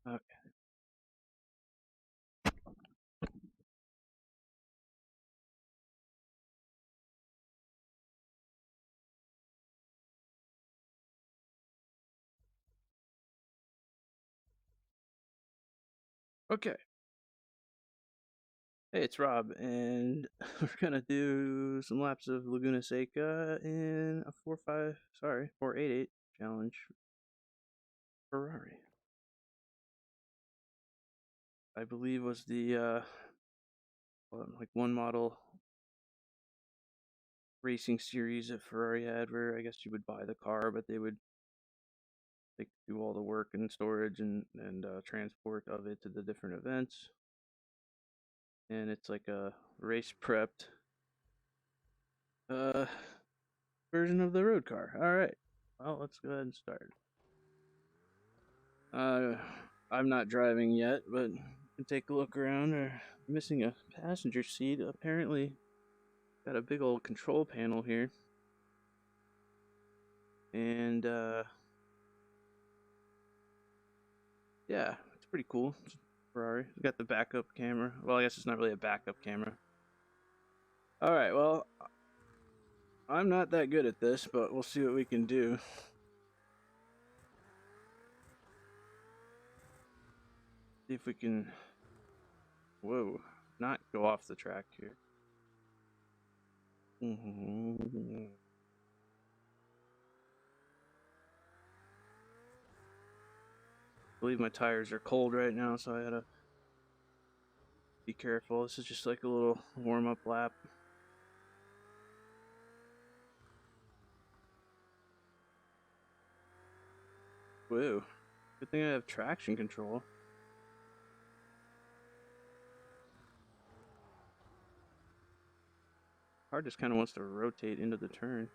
Okay. Okay. Hey, it's Rob, and we're gonna do some laps of Laguna Seca in a 488 challenge Ferrari. I believe was the like one model racing series that Ferrari had, where I guess you would buy the car, but they would do all the work and storage and transport of it to the different events. And it's like a race prepped uh version of the road car. All right. Well, let's go ahead and start. Uh, I'm not driving yet, but you can take a look around. We're missing a passenger seat. Apparently, got a big old control panel here, and yeah, it's pretty cool. It's Ferrari. We got the backup camera. Well, I guess it's not really a backup camera. All right. Well, I'm not that good at this, but we'll see what we can do. See if we can. Whoa! Not go off the track here. I believe my tires are cold right now, so I gotta be careful. This is just like a little warm-up lap. Whoa. Good thing I have traction control. Car just kind of wants to rotate into the turn.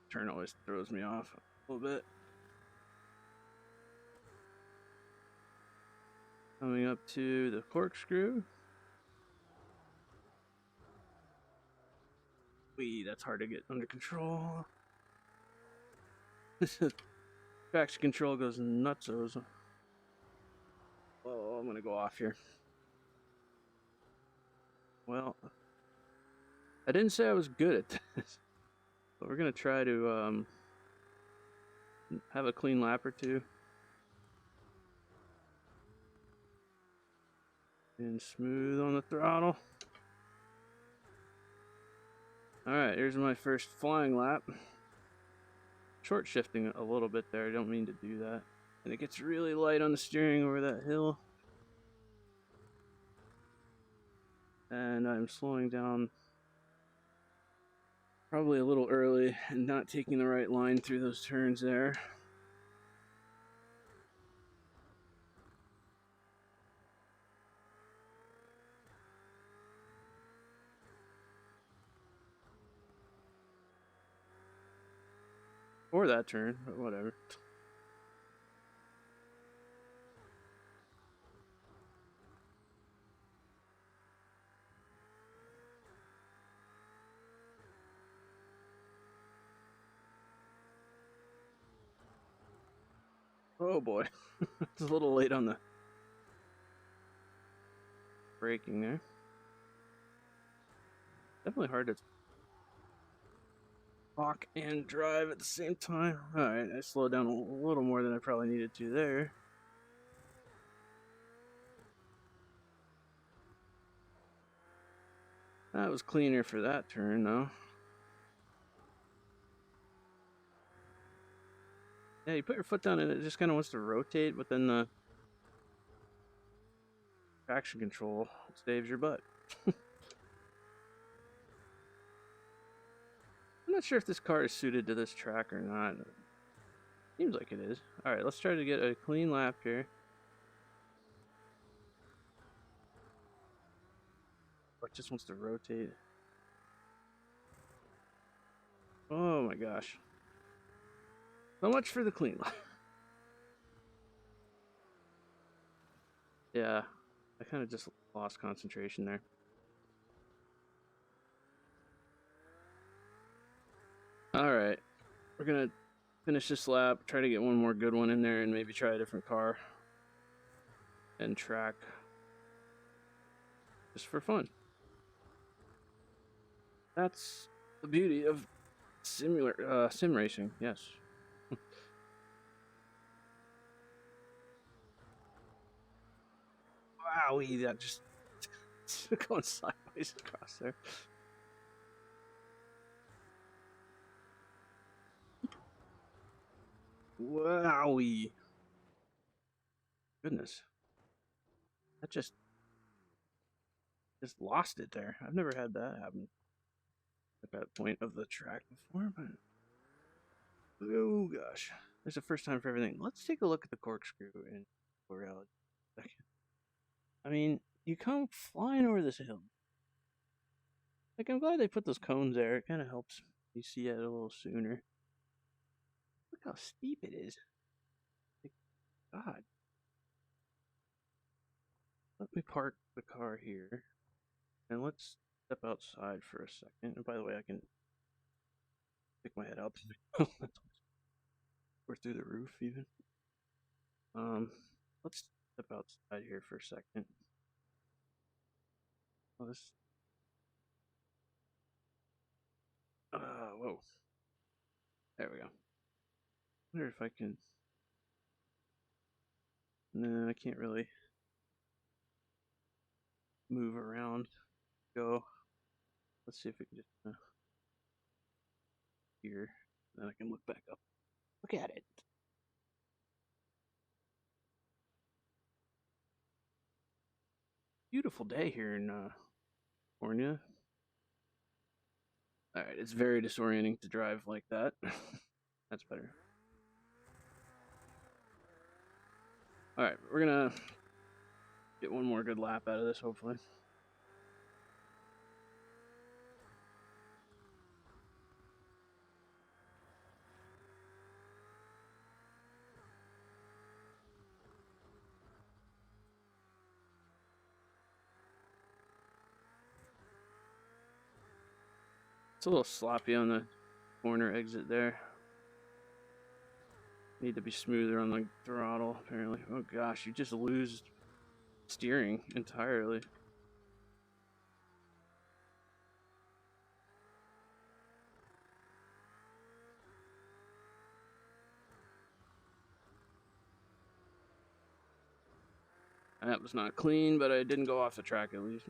Turn always throws me off a little bit. Coming up to the corkscrew. Wee, that's hard to get under control. Traction control goes nutsos. Oh, I'm gonna go off here. Well, I didn't say I was good at this, but we're gonna try to have a clean lap or two. And smooth on the throttle. Alright, here's my first flying lap. Short shifting a little bit there, I don't mean to do that. And it gets really light on the steering over that hill. And I'm slowing down probably a little early and not taking the right line through those turns there. Or that turn, but whatever. Oh boy. It's a little late on the braking there. Definitely hard to talk and drive at the same time. Alright, I slowed down a little more than I probably needed to there. That was cleaner for that turn, though. Yeah, you put your foot down and it just kind of wants to rotate, but then the traction control saves your butt. I'm not sure if this car is suited to this track or not. Seems like it is. Alright, let's try to get a clean lap here. It just wants to rotate. Oh my gosh. So much for the clean lap. Yeah, I kind of just lost concentration there. Alright. We're gonna finish this lap, try to get one more good one in there, and maybe try a different car and track. Just for fun. That's the beauty of sim racing, yes. Wowie, that just going sideways across there. Wowie. Goodness. That just lost it there. I've never had that happen at that point of the track before, but oh gosh. There's a first time for everything. Let's take a look at the corkscrew in reality. I mean, you come flying over this hill. Like, I'm glad they put those cones there. It kind of helps you see it a little sooner. Look how steep it is. Like, God. Let me park the car here. And let's step outside for a second. And by the way, I can pick my head up. Or through the roof, even. Let's step outside here for a second. Oh, this. Whoa. There we go. I wonder if I can. No, I can't really move around. Go. Let's see if we can just here. Then I can look back up. Look at it. Beautiful day here in California. Alright, it's very disorienting to drive like that. That's better. Alright, we're gonna get one more good lap out of this, hopefully. It's a little sloppy on the corner exit there. Need to be smoother on the throttle, apparently. Oh gosh, you just lose steering entirely. That was not clean, but I didn't go off the track at least.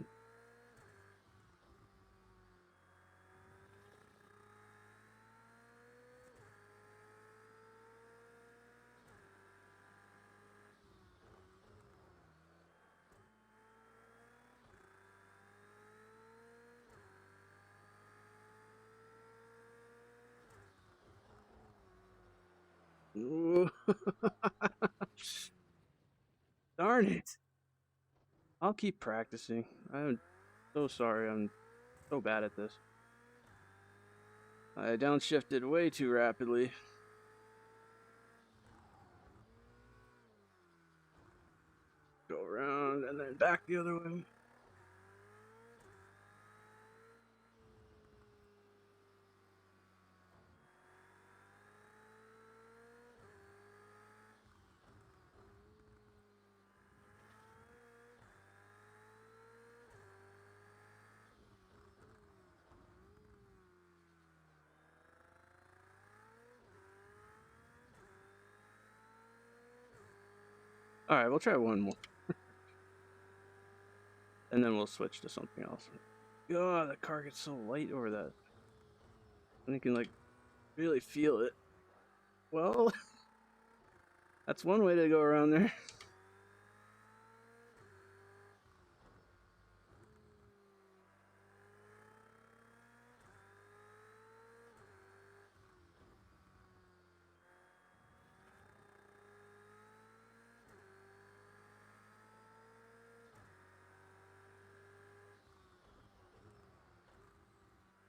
Darn it. I'll keep practicing. I'm so sorry. I'm so bad at this. I downshifted way too rapidly. Go around and then back the other way. Alright, we'll try one more. And then we'll switch to something else. God, the car gets so light over that. And you can, like, really feel it. Well, that's one way to go around there.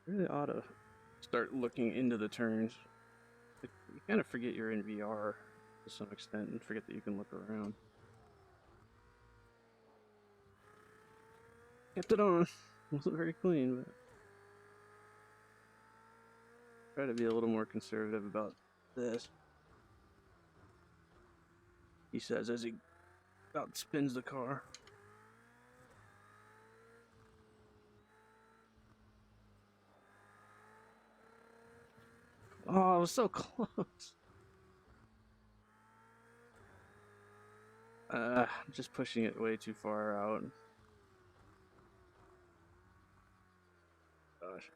Really ought to start looking into the turns. You kind of forget you're in VR to some extent and forget that you can look around. Kept it on. Wasn't very clean, but try to be a little more conservative about this. He says as he about spins the car. Oh, I was so close. I'm just pushing it way too far out. Gosh.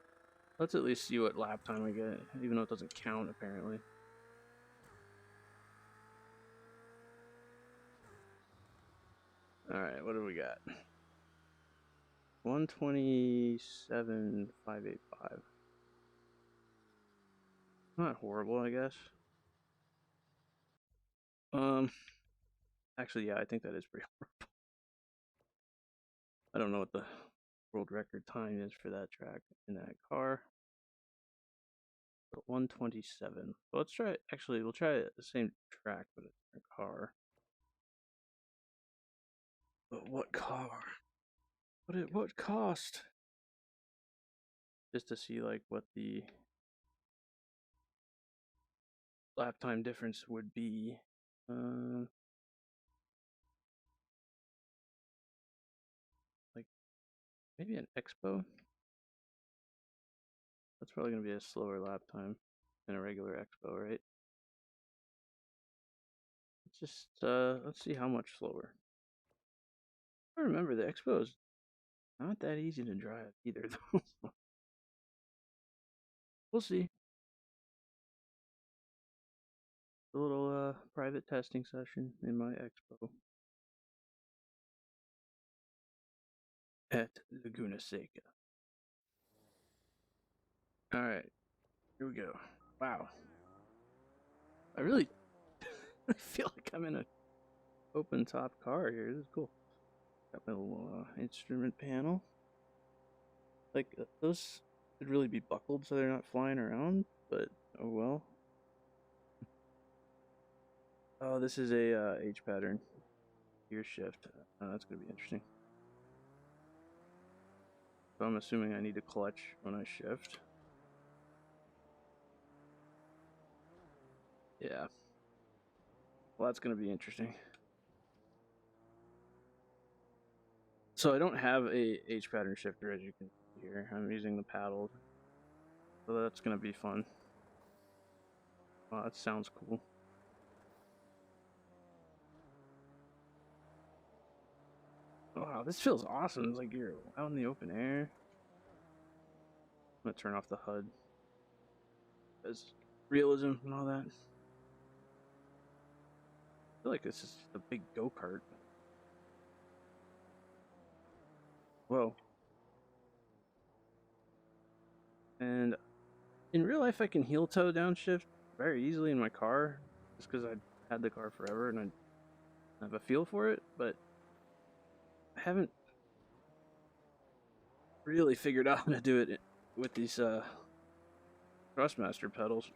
Let's at least see what lap time I get, even though it doesn't count, apparently. Alright, what do we got? 127,585. Not horrible, I guess. Actually, yeah, I think that is pretty horrible. I don't know what the world record time is for that track in that car. But 127. Well, let's try it. Actually, we'll try the same track but a different car. But what car? What cost? Just to see like what the lap time difference would be. Like maybe an Expo. That's probably gonna be a slower lap time than a regular Expo, right? Let's see how much slower. I remember the Expo is not that easy to drive either, though. We'll see. A little private testing session in my Expo at Laguna Seca. All right, here we go. Wow, I really feel like I'm in a open top car here. This is cool. Got my little instrument panel. Like those should really be buckled so they're not flying around, but oh well. Oh, this is a H pattern gear shift. That's gonna be interesting. So I'm assuming I need to clutch when I shift. Yeah. Well, that's gonna be interesting. So I don't have a H pattern shifter, as you can see here. I'm using the paddle, so that's gonna be fun. Wow, that sounds cool. Wow, this feels awesome. It's like you're out in the open air. I'm gonna turn off the HUD. As realism and all that. I feel like this is a big go-kart. Whoa. And in real life, I can heel toe downshift very easily in my car, just because I had the car forever and I have a feel for it, but I haven't really figured out how to do it with these Thrustmaster pedals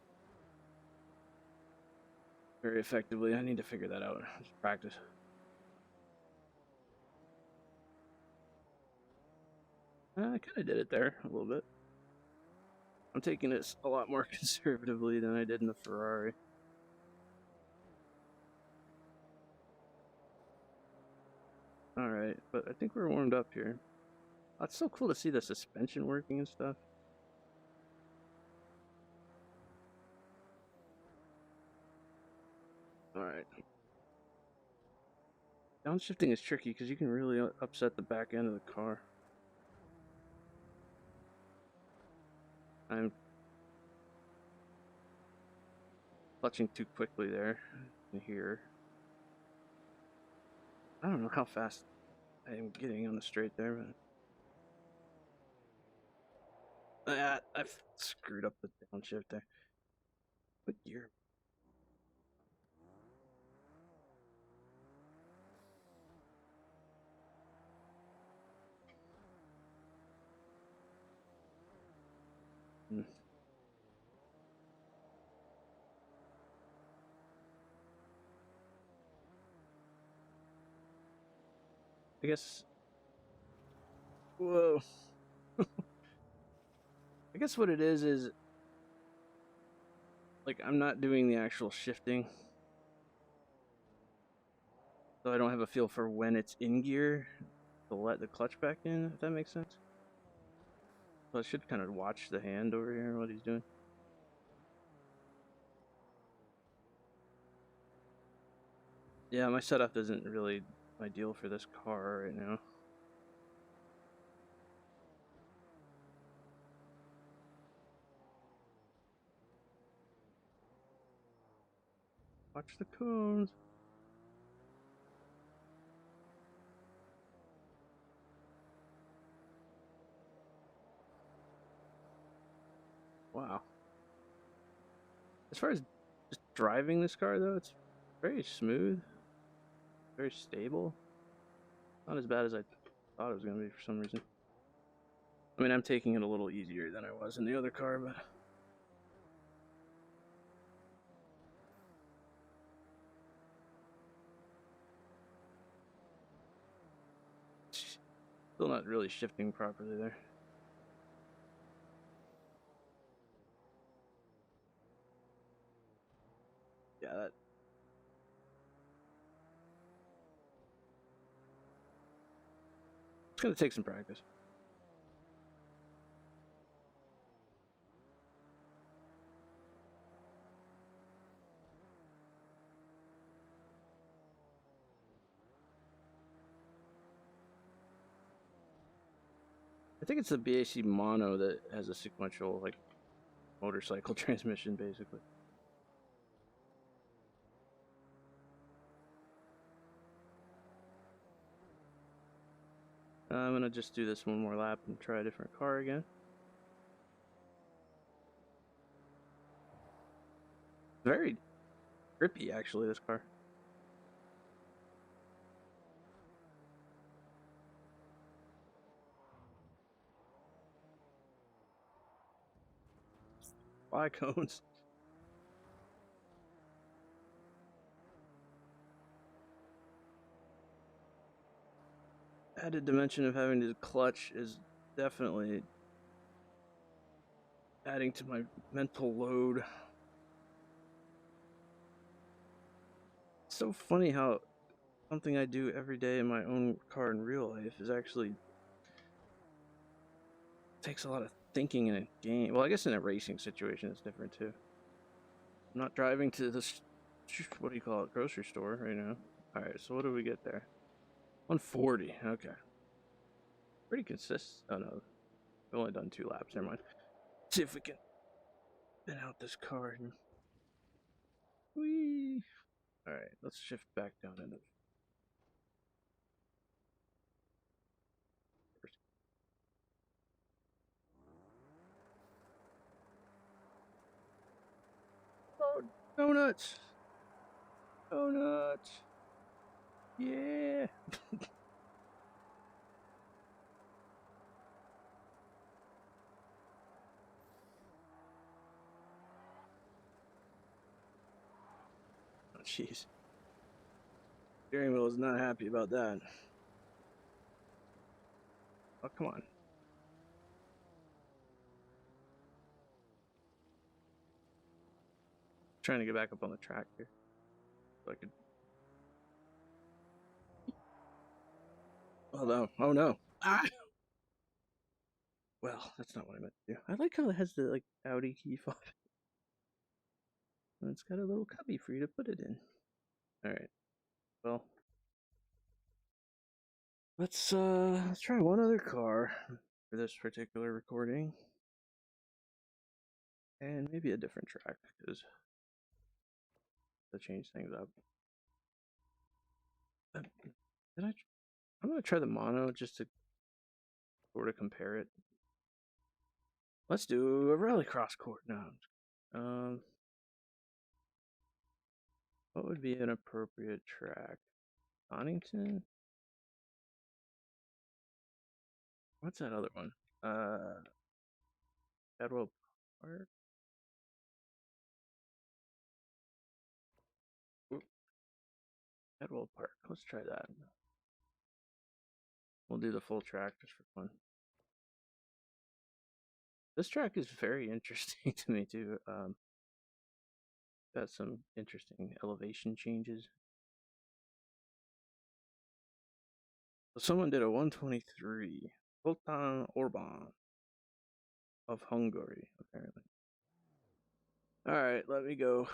very effectively. I need to figure that out. Just practice. I kind of did it there a little bit. I'm taking this a lot more conservatively than I did in the Ferrari. Alright, but I think we're warmed up here. Oh, it's so cool to see the suspension working and stuff. Alright. Downshifting is tricky because you can really upset the back end of the car. I'm clutching too quickly there in here. I don't know how fast I am getting on the straight there, but I've screwed up the downshift there. What gear? Hmm. I guess. Whoa. I guess what it is like I'm not doing the actual shifting, so I don't have a feel for when it's in gear to let the clutch back in, if that makes sense. So I should kind of watch the hand over here and what he's doing. Yeah, my setup isn't really ideal for this car right now. Watch the cones. Wow. As far as just driving this car, though, it's very smooth, very stable. Not as bad as I thought it was going to be for some reason. I mean, I'm taking it a little easier than I was in the other car, but still not really shifting properly there. Yeah, that. It's going to take some practice. I think it's the BAC mono that has a sequential, like, motorcycle transmission, basically. I'm gonna just do this one more lap and try a different car again. Very grippy, actually, this car. Fly cones. Added dimension of having to clutch is definitely adding to my mental load. It's so funny how something I do every day in my own car in real life is actually takes a lot of thinking in a game. Well, I guess in a racing situation it's different too. I'm not driving to this, what do you call it, grocery store right now. All right, so what do we get there? 140. Okay, pretty consistent. Oh no, we've only done 2 laps. Never mind. See if we can spin out this car. Whee! All right, let's shift back down into first. Oh, donuts! Donuts! Yeah! Oh, jeez. Steering wheel is not happy about that. Oh, come on. Trying to get back up on the track here. So I could. Oh no. Oh no. Ah! Well, that's not what I meant to do. I like how it has the like Audi key fob. And it's got a little cubby for you to put it in. Alright. Well. Let's try one other car for this particular recording. And maybe a different track, because to change things up. Did I? I'm gonna try the mono just to sort of compare it. Let's do a rallycross course now. What would be an appropriate track? Donington? What's that other one? Cadwell Park? Ooh, Cadwell Park. Let's try that. We'll do the full track just for fun. This track is very interesting to me too. Got some interesting elevation changes. So someone did a 123. Sultan Orban of Hungary, apparently. Alright, let me go.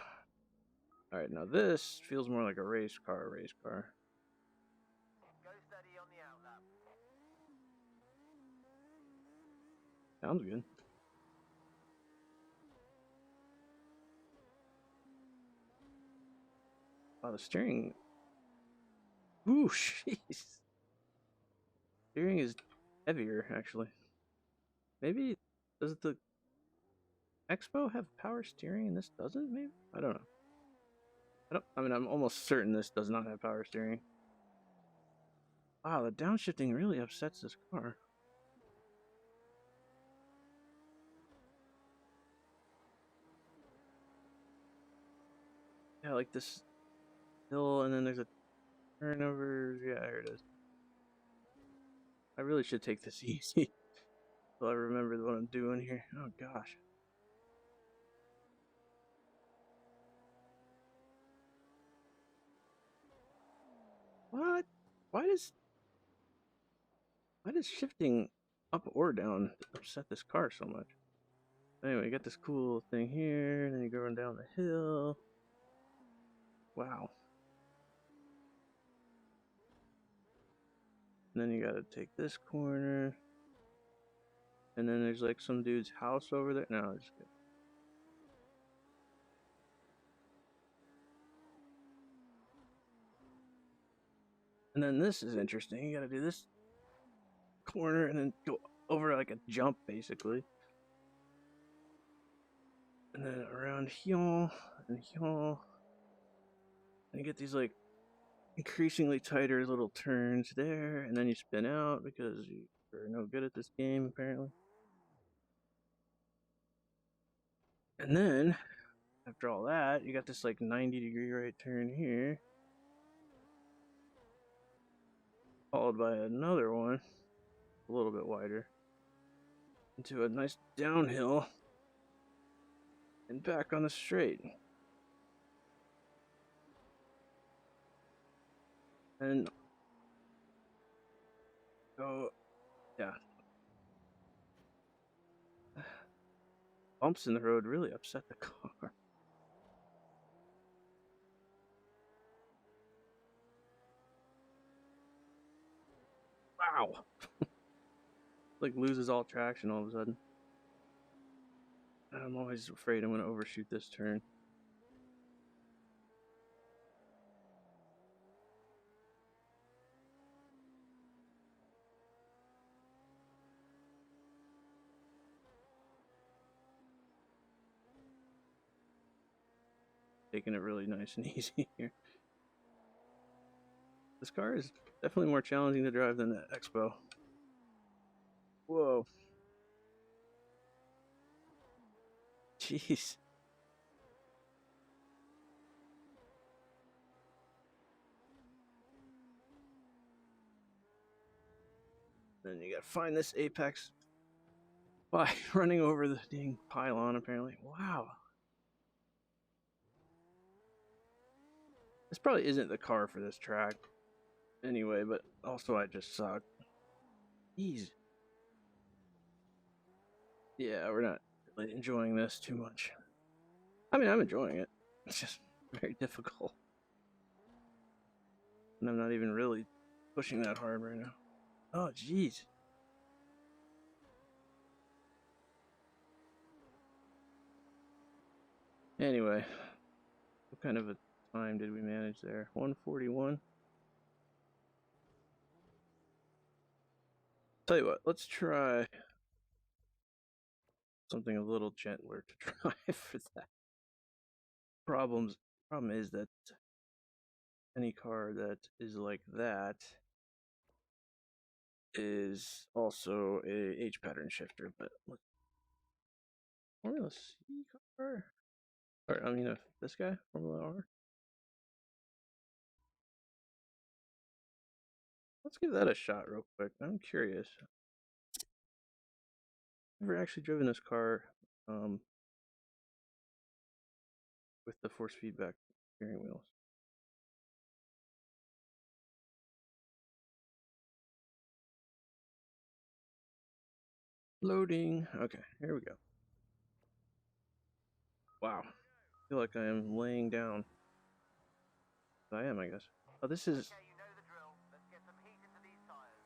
Alright, now this feels more like a race car, Sounds good. Wow, the steering. Ooh, jeez. Steering is heavier, actually. Maybe does the Expo have power steering and this doesn't? Maybe, I don't know. I mean, I'm almost certain this does not have power steering. Wow, the downshifting really upsets this car. Yeah, like this hill, and then there's a turnover. Yeah, there it is. I really should take this easy so I remember what I'm doing here. Oh gosh. What? Why does shifting up or down upset this car so much? Anyway, you got this cool thing here, and then you're going down the hill. Wow. And then you gotta take this corner. And then there's like some dude's house over there. No, just kidding. And then this is interesting. You gotta do this corner and then go over like a jump, basically. And then around here and here. And you get these like increasingly tighter little turns there, and then you spin out because you're no good at this game, apparently. And then, after all that, you got this like 90-degree right turn here, followed by another one, a little bit wider, into a nice downhill, and back on the straight. And go, yeah. Bumps in the road really upset the car. Wow. Like loses all traction all of a sudden. I'm always afraid I'm going to overshoot this turn. Taking it really nice and easy here. This car is definitely more challenging to drive than the Expo. Whoa. Jeez. Then you gotta find this apex by running over the dang pylon, apparently. Wow. This probably isn't the car for this track anyway, but also I just suck. Jeez. Yeah, we're not really enjoying this too much. I mean, I'm enjoying it. It's just very difficult. And I'm not even really pushing that hard right now. Oh, jeez. Anyway, what kind of a time did we manage there? 141. Tell you what, let's try something a little gentler to drive for that. Problem is that any car that is like that is also a H pattern shifter, but look, Formula C car? Or, I mean, this guy, Formula R? Let's give that a shot real quick. I'm curious. Never actually driven this car with the force feedback steering wheels. Loading. Okay, here we go. Wow. I feel like I am laying down. I am, I guess. Oh, this is. Okay, you know the drill. Let's get some heat into these tires.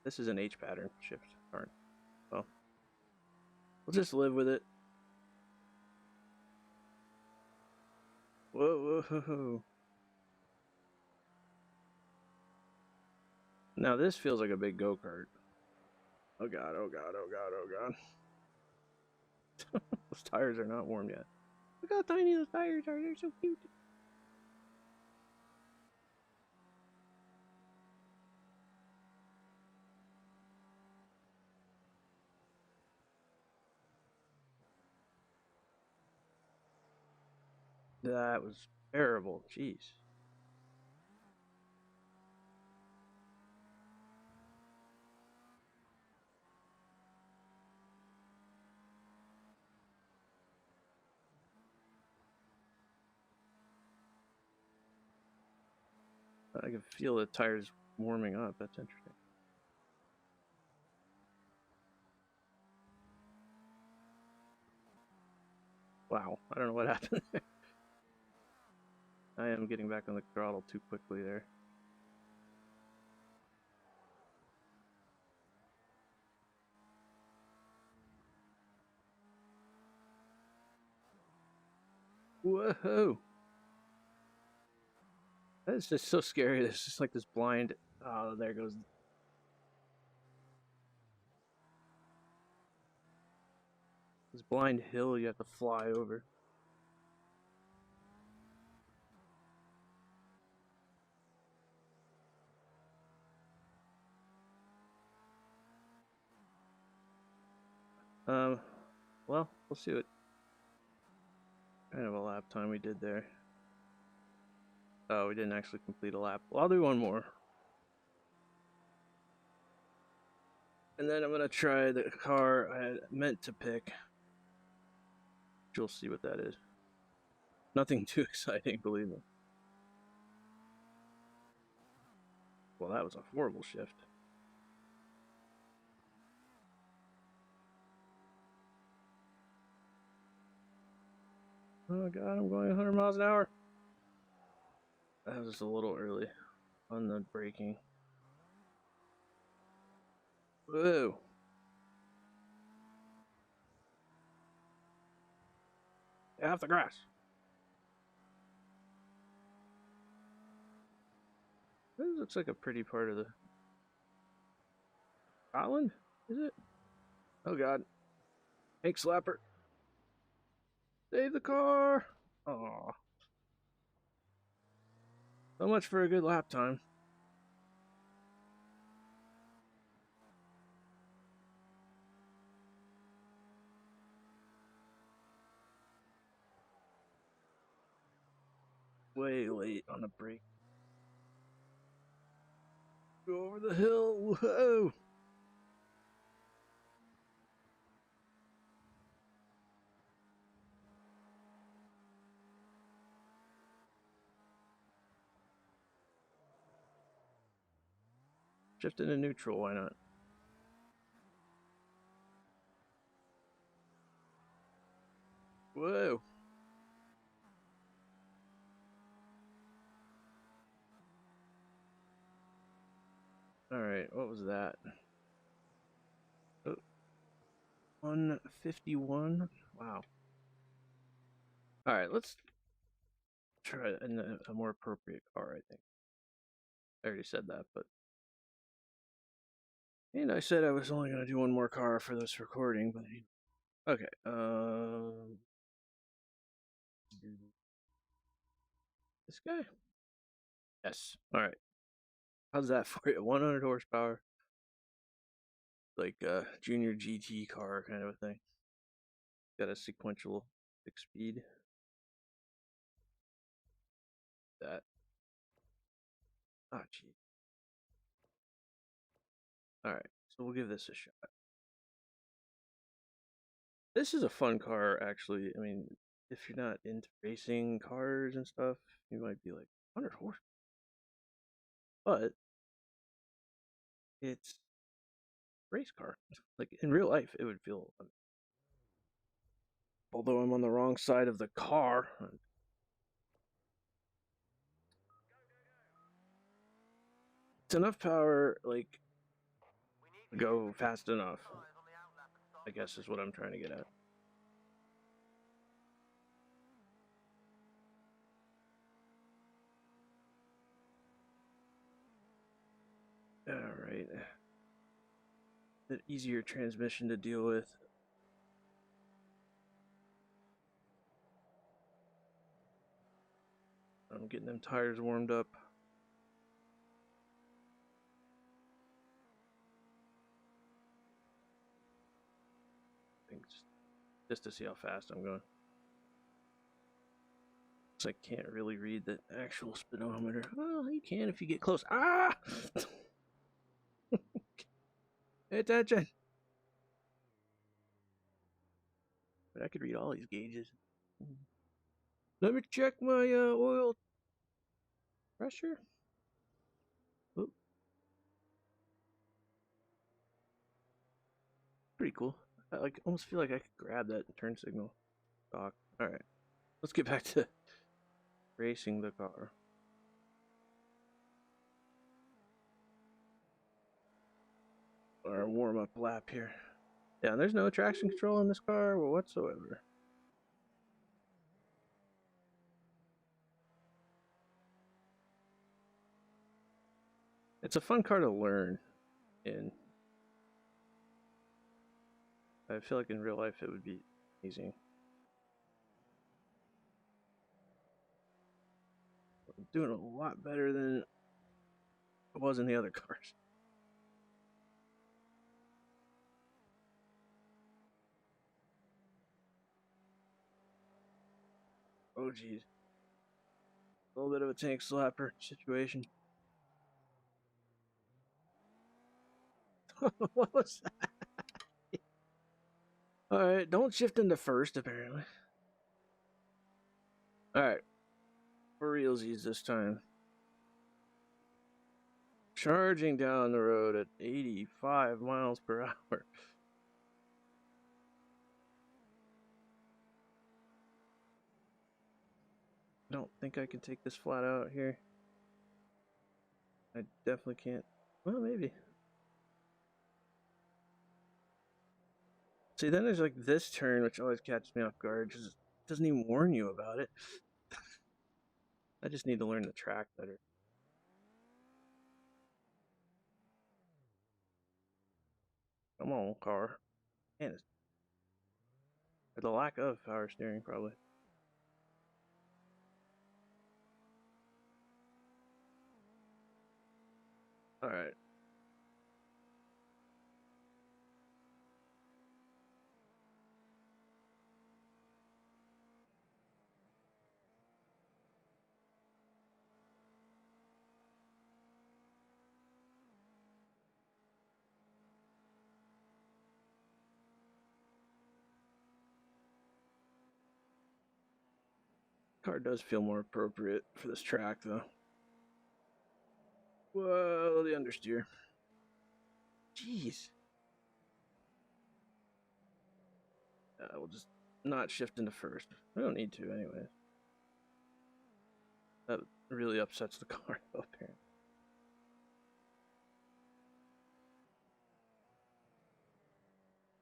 This is an H pattern shift. Alright. Well, we'll just live with it. Whoa, whoa, whoa. Now this feels like a big go-kart. Oh god, oh god, oh god, oh god. Those tires are not warm yet. Look how tiny those tires are. They're so cute. That was terrible. Jeez. I can feel the tires warming up. That's interesting. Wow. I don't know what happened there. I am getting back on the throttle too quickly there. Whoa. That's just so scary. It's just like this blind. Oh, there goes. This blind hill you have to fly over. Well, we'll see what kind of a lap time we did there. Oh, we didn't actually complete a lap. Well, I'll do one more. And then I'm gonna try the car I meant to pick. You'll see what that is. Nothing too exciting, believe me. Well, that was a horrible shift. Oh god, I'm going 100 miles an hour. That was just a little early on the braking. Whoa. Get off the grass. This looks like a pretty part of the Scotland, is it? Oh god. Hank Slapper. Save the car. Aw. So much for a good lap time. Way late on the brake. Go over the hill. Whoa. Shift into neutral, why not? Whoa. Alright, what was that? Oh, 151? Wow. Alright, let's try a more appropriate car, I think. I already said that, but. And I said I was only going to do one more car for this recording, but. Okay, this guy? Yes. Alright. How's that for you? 100 horsepower. Like a junior GT car kind of a thing. Got a sequential 6-speed. That. Ah, gee. Alright, so we'll give this a shot. This is a fun car, actually. I mean, if you're not into racing cars and stuff, you might be like 100 horse, but it's a race car. Like in real life, it would feel. Although I'm on the wrong side of the car, it's enough power, like We need to to go fast enough. tyres on the outlap and start I guess is what I'm trying to get at. All right, an easier transmission to deal with. I'm getting them tires warmed up. Just to see how fast I'm going. So I can't really read the actual speedometer. Well, you can if you get close. Ah! Pay attention. But I could read all these gauges. Let me check my oil pressure. Oop. Pretty cool. I like almost feel like I could grab that turn signal. Doc. All right, let's get back to racing the car. Our warm up lap here. Yeah, and there's no traction control in this car whatsoever. It's a fun car to learn in. I feel like in real life it would be amazing. I'm doing a lot better than I was in the other cars. Oh geez. A little bit of a tank slapper situation. What was that? Alright, don't shift into first apparently. Alright. For realsies this time. Charging down the road at 85 miles per hour. I don't think I can take this flat out here. I definitely can't. Well, maybe. See, then there's like this turn, which always catches me off guard because it doesn't even warn you about it. I just need to learn the track better. Come on, car. Man, it's the lack of power steering, probably. Alright. Car does feel more appropriate for this track, though. Whoa, the understeer. Jeez. We'll just not shift into first. I don't need to, anyway. That really upsets the car, though, apparently.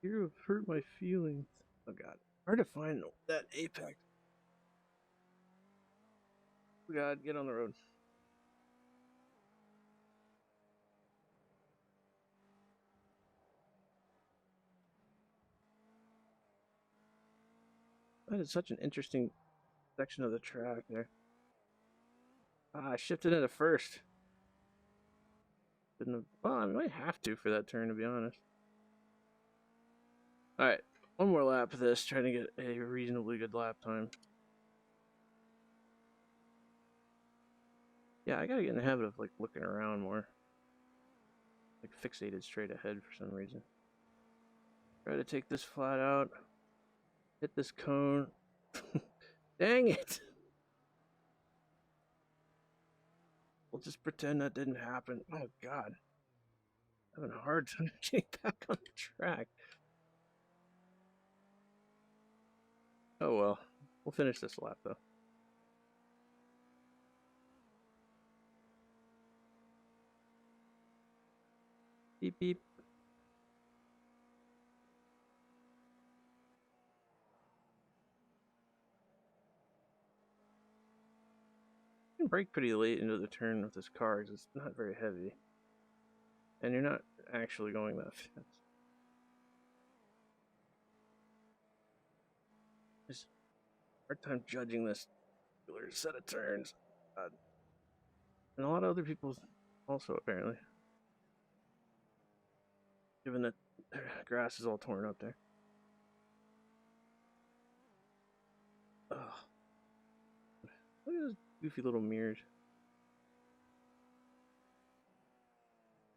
You have hurt my feelings. Oh, God. Hard to find that apex. Oh, God, get on the road. That is such an interesting section of the track there. I shifted into first. Didn't have, well, I might have to for that turn, to be honest. Alright, one more lap of this, trying to get a reasonably good lap time. Yeah, I gotta get in the habit of like looking around more. Like fixated straight ahead for some reason. Try to take this flat out. Hit this cone. Dang it! We'll just pretend that didn't happen. Oh god. I'm having a hard time getting back on the track. Oh well. We'll finish this lap though. Beep beep. You can brake pretty late into the turn with this car because it's not very heavy. And you're not actually going that fast. Just hard time judging this particular set of turns. And a lot of other people also apparently. Given that grass is all torn up there. Ugh. Look at those goofy little mirrors.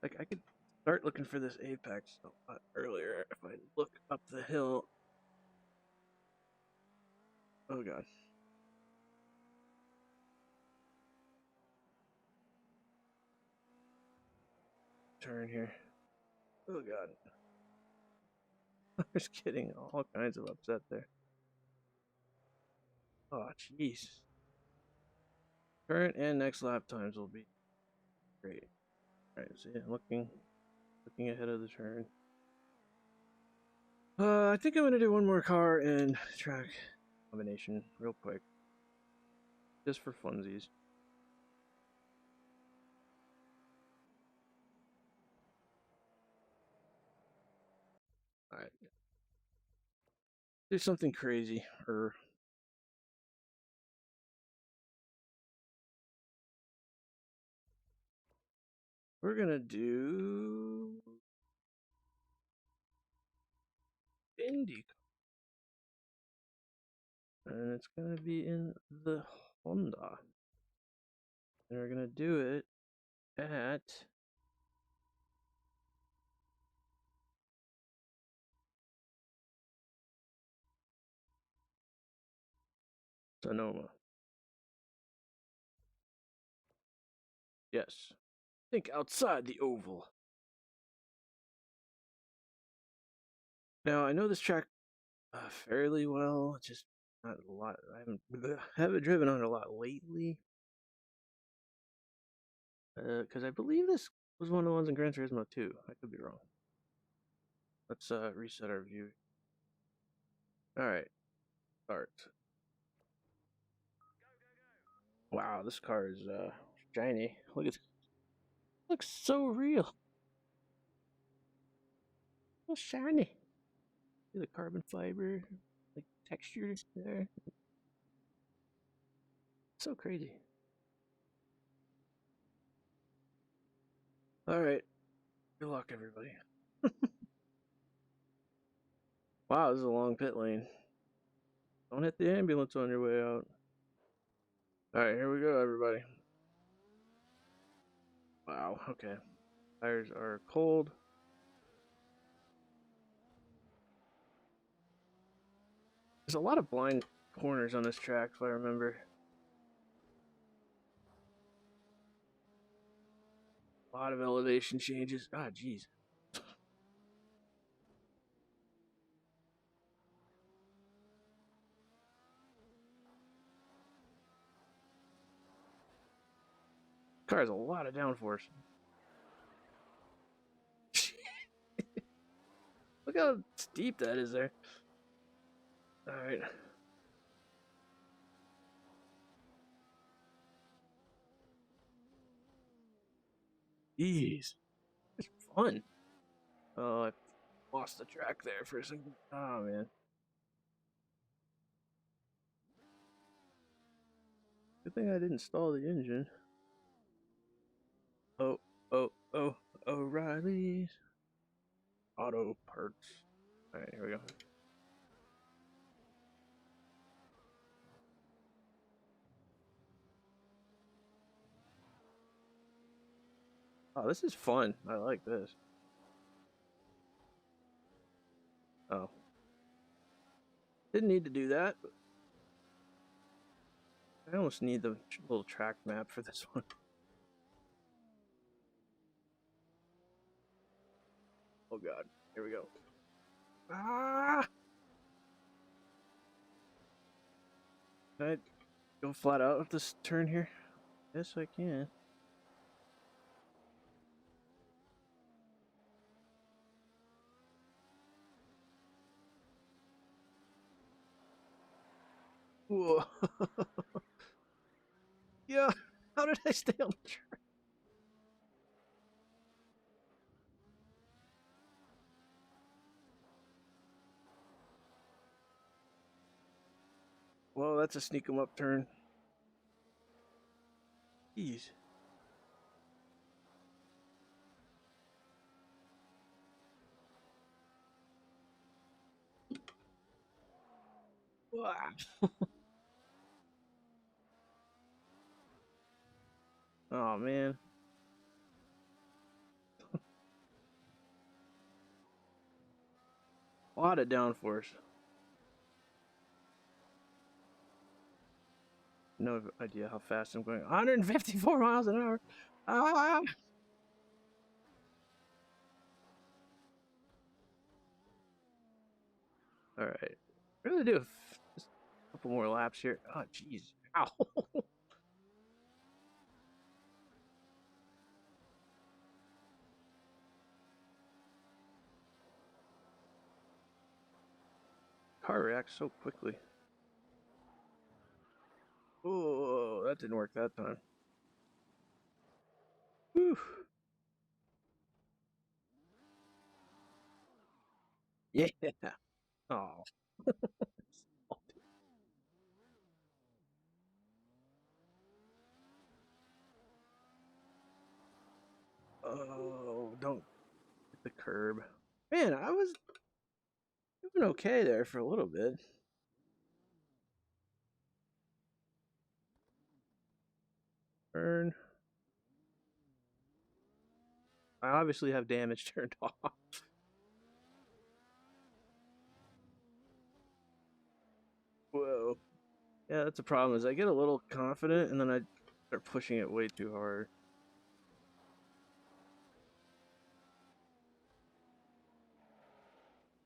Like, I could start looking for this apex a lot earlier if I look up the hill. Oh god. Turn here. Oh god. I was getting all kinds of upset there. Oh jeez. Current and next lap times will be great. Alright, so yeah, looking ahead of the turn. I think I'm gonna do one more car and track combination real quick. Just for funsies. Alright. Do something crazy or we're gonna do Indy. And it's gonna be in the Honda. And we're gonna do it at Sonoma. Yes. Think outside the oval. Now I know this track fairly well. Just not a lot. I haven't driven on it a lot lately. Because I believe this was one of the ones in Gran Turismo 2. I could be wrong. Let's reset our view. All right, start. Wow, this car is shiny. Look at, looks so real. So shiny. See the carbon fiber, like texture there. So crazy. All right, good luck, everybody. Wow, this is a long pit lane. Don't hit the ambulance on your way out. All right, here we go, everybody. Wow, okay. Tires are cold. There's a lot of blind corners on this track, if I remember. A lot of elevation changes. Ah, jeez. Car has a lot of downforce. Look how steep that is there. All right. Jeez. It's fun. Oh, I lost the track there for a second. Oh, man. Good thing I didn't stall the engine. Oh, O'Reilly's Auto Parts. All right, here we go. Oh, this is fun. I like this. Oh. Didn't need to do that, but I almost need the little track map for this one. Oh god, here we go. Ah! Can I go flat out with this turn here? Yes, I can. Whoa. Yeah, how did I stay on the track? Well, that's a sneak 'em up turn. Jeez. Wow. Oh man. A lot of downforce. No idea how fast I'm going. 154 miles an hour. Ah! All right. Really do just a couple more laps here. Oh, jeez. Ow. Car reacts so quickly. Oh, that didn't work that time. Whew. Yeah. Oh. Oh, don't hit the curb. Man, I was doing okay there for a little bit. Burn. I obviously have damage turned off. Whoa. Yeah, that's the problem is I get a little confident and then I start pushing it way too hard.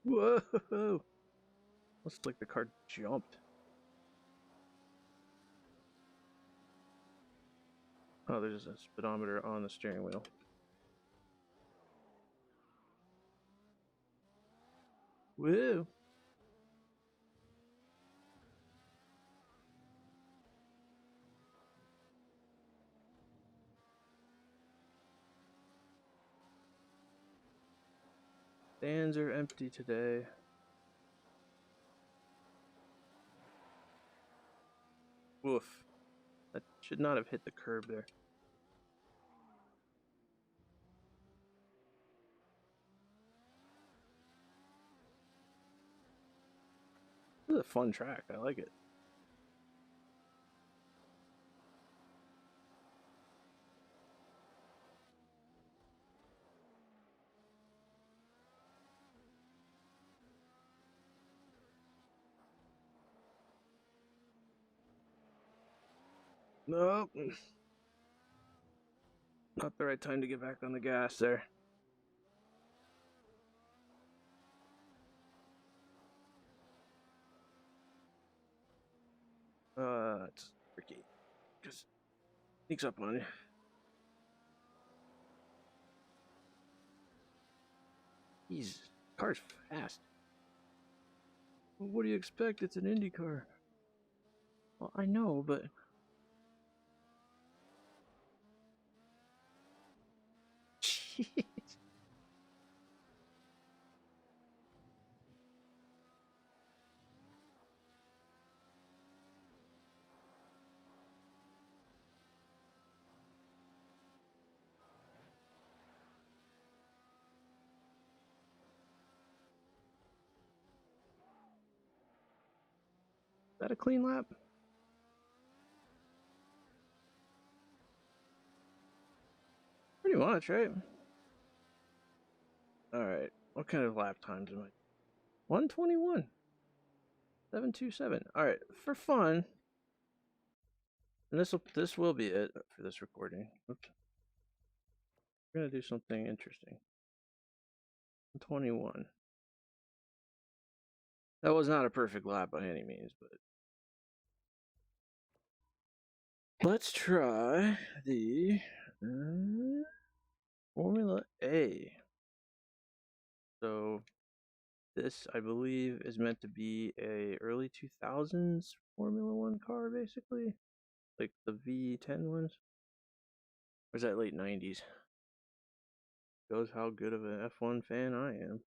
Whoa! Looks like the car jumped. Oh, there's a speedometer on the steering wheel. Woo! Stands are empty today. Woof. That should not have hit the curb there. This is a fun track. I like it. Nope. Not the right time to get back on the gas there. It's tricky. Just sneaks up on you. He's car's fast. Well, what do you expect? It's an Indy car. Well, I know, but jeez. Is that a clean lap? Pretty much, right? All right. What kind of lap times am I? 121. 727. All right, for fun, and this will be it for this recording. Oops. We're gonna do something interesting. 21. That was not a perfect lap by any means, but let's try the Formula A. So this, I believe, is meant to be a early 2000s Formula One car, basically, like the V10 ones. Or is that late 90s? Shows how good of an F1 fan I am.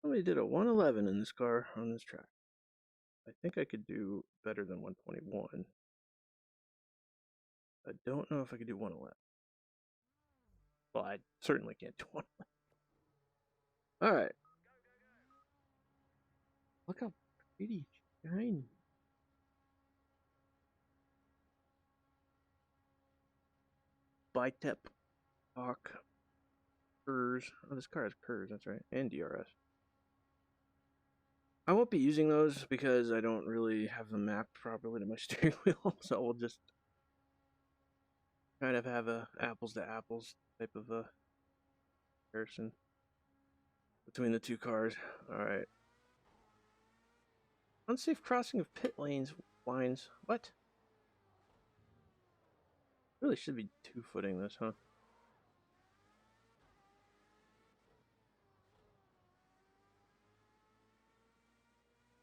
Somebody did a 111 in this car on this track. I think I could do better than 121. I don't know if I could do 111. Well, I certainly can't do 111. All right. Look how pretty shiny. Bitep Hawk KERS. Oh, this car has KERS, that's right, and DRS. I won't be using those because I don't really have them mapped properly to my steering wheel, so we'll just kind of have a apples to apples type of a comparison between the two cars. All right. Unsafe crossing of pit lines. What? Really should be two-footing this, huh?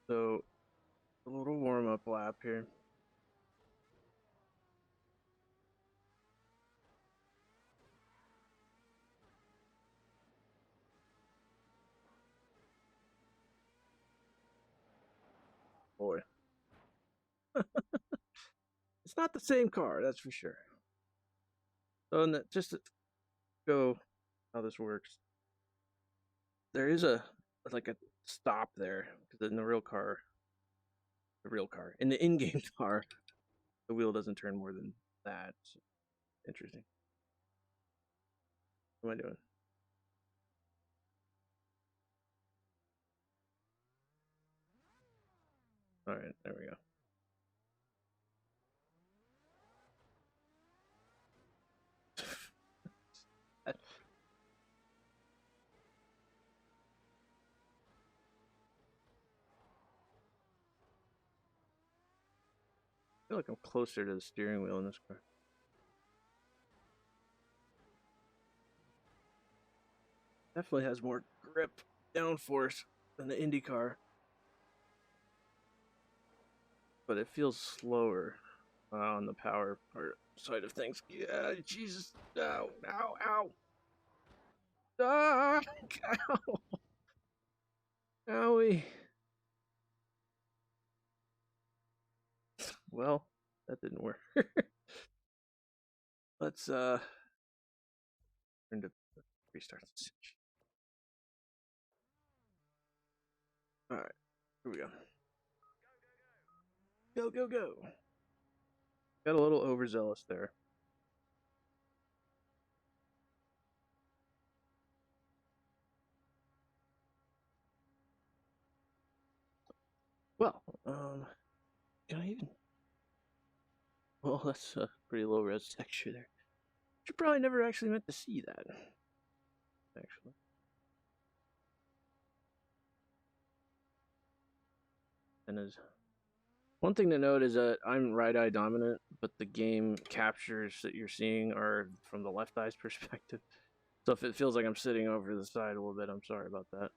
So, a little warm-up lap here. Boy. It's not the same car, that's for sure. So, just to go how this works, there is like a stop there, because in the real car, in the in-game car, the wheel doesn't turn more than that. So, interesting. What am I doing? All right, there we go. I feel like I'm closer to the steering wheel in this car. Definitely has more grip downforce than the Indy car, but it feels slower on the power part side of things. Yeah, Jesus! Ow! Ow! Ow! Ah! Ow! Owie! Well, that didn't work. Let's turn to restart this. All right, here we go. Go, go, go! Got a little overzealous there. Well, can I even? Well, that's a pretty low res texture there. You probably never actually meant to see that. Actually. And as one thing to note is that I'm right eye dominant, but the game captures that you're seeing are from the left eye's perspective. So if it feels like I'm sitting over the side a little bit, I'm sorry about that.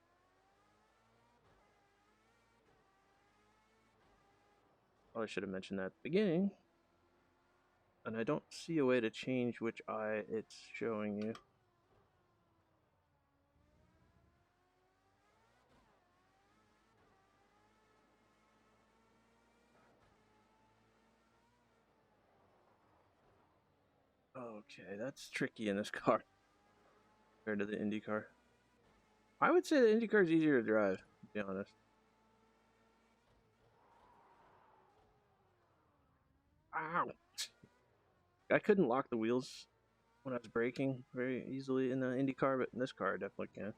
Probably should have mentioned that at the beginning. And I don't see a way to change which eye it's showing you. Okay, that's tricky in this car compared to the Indy car. I would say the Indy car is easier to drive, to be honest. Ow! I couldn't lock the wheels when I was braking very easily in the Indy car, but in this car I definitely can.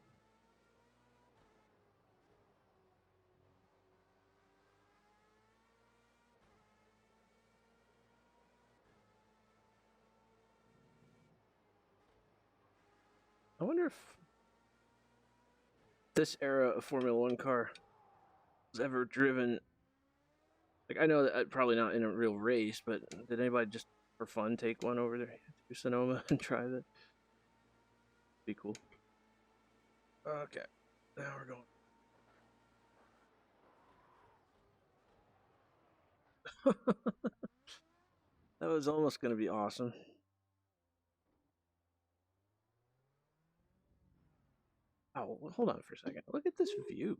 I wonder if this era of Formula One car was ever driven. Like, I know that probably not in a real race, but did anybody just for fun take one over there to Sonoma and try that? Be cool. Okay, now we're going. That was almost going to be awesome. Oh, well, hold on for a second. Look at this view.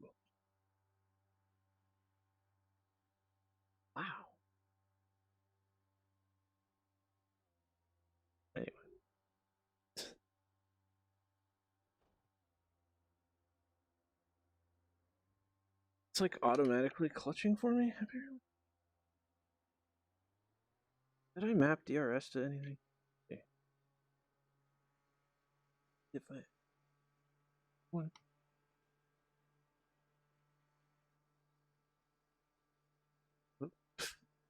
Wow. Anyway. It's like automatically clutching for me, apparently. Did I map DRS to anything? Okay. If I... What?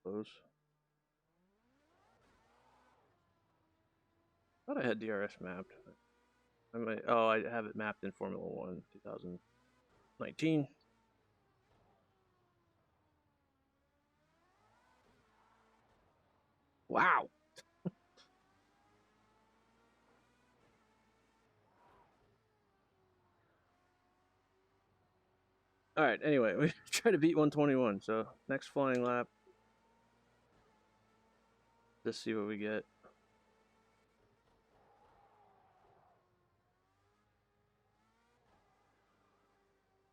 Close. I thought I had DRS mapped. I might. Oh, I have it mapped in Formula One 2019. Wow. All right. Anyway, we try to beat 121. So next flying lap. Just see what we get.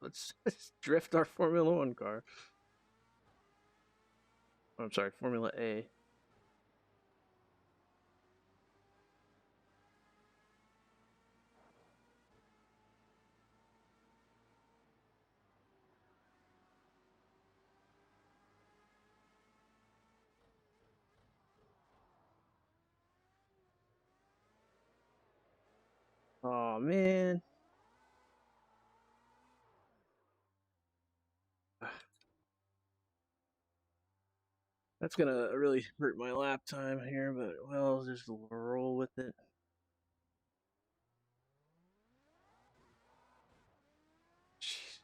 Let's drift our Formula One car. Oh, I'm sorry, Formula A. Oh man. That's gonna really hurt my lap time here, but well, just roll with it. Jeez.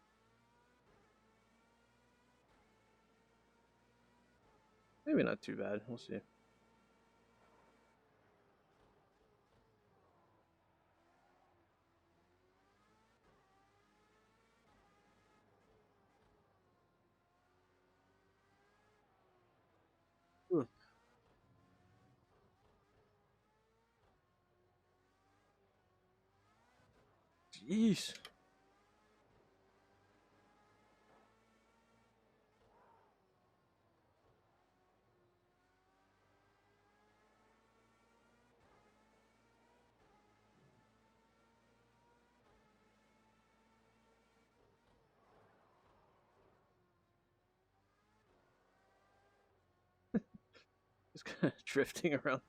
Maybe not too bad. We'll see. Ooh. Jeez. Just kind of drifting around.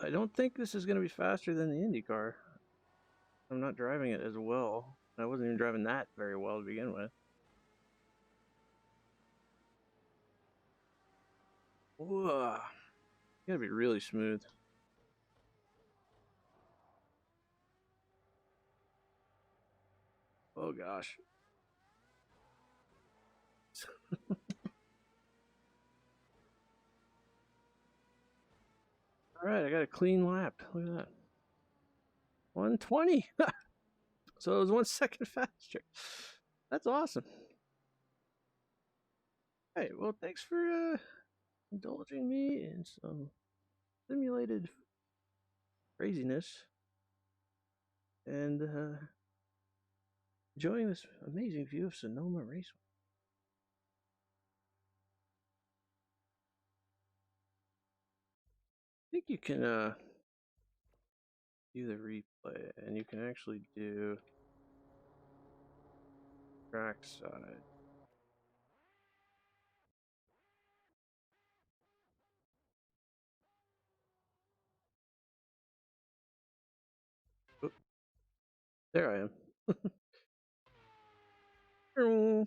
I don't think this is going to be faster than the Indy car. I'm not driving it as well. I wasn't even driving that very well to begin with. Whoa. You gotta be really smooth. Oh gosh. All right, I got a clean lap. Look at that. 120. So it was 1 second faster. That's awesome. Hey, well, thanks for indulging me in some simulated craziness and enjoying this amazing view of Sonoma Raceway. I think you can do the replay, and you can actually do trackside. Oop, there I am. So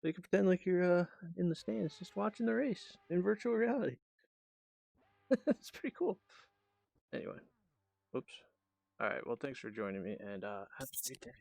you can pretend like you're in the stands, just watching the race in virtual reality. It's pretty cool. Oops. All right. Well, thanks for joining me, and have a great day.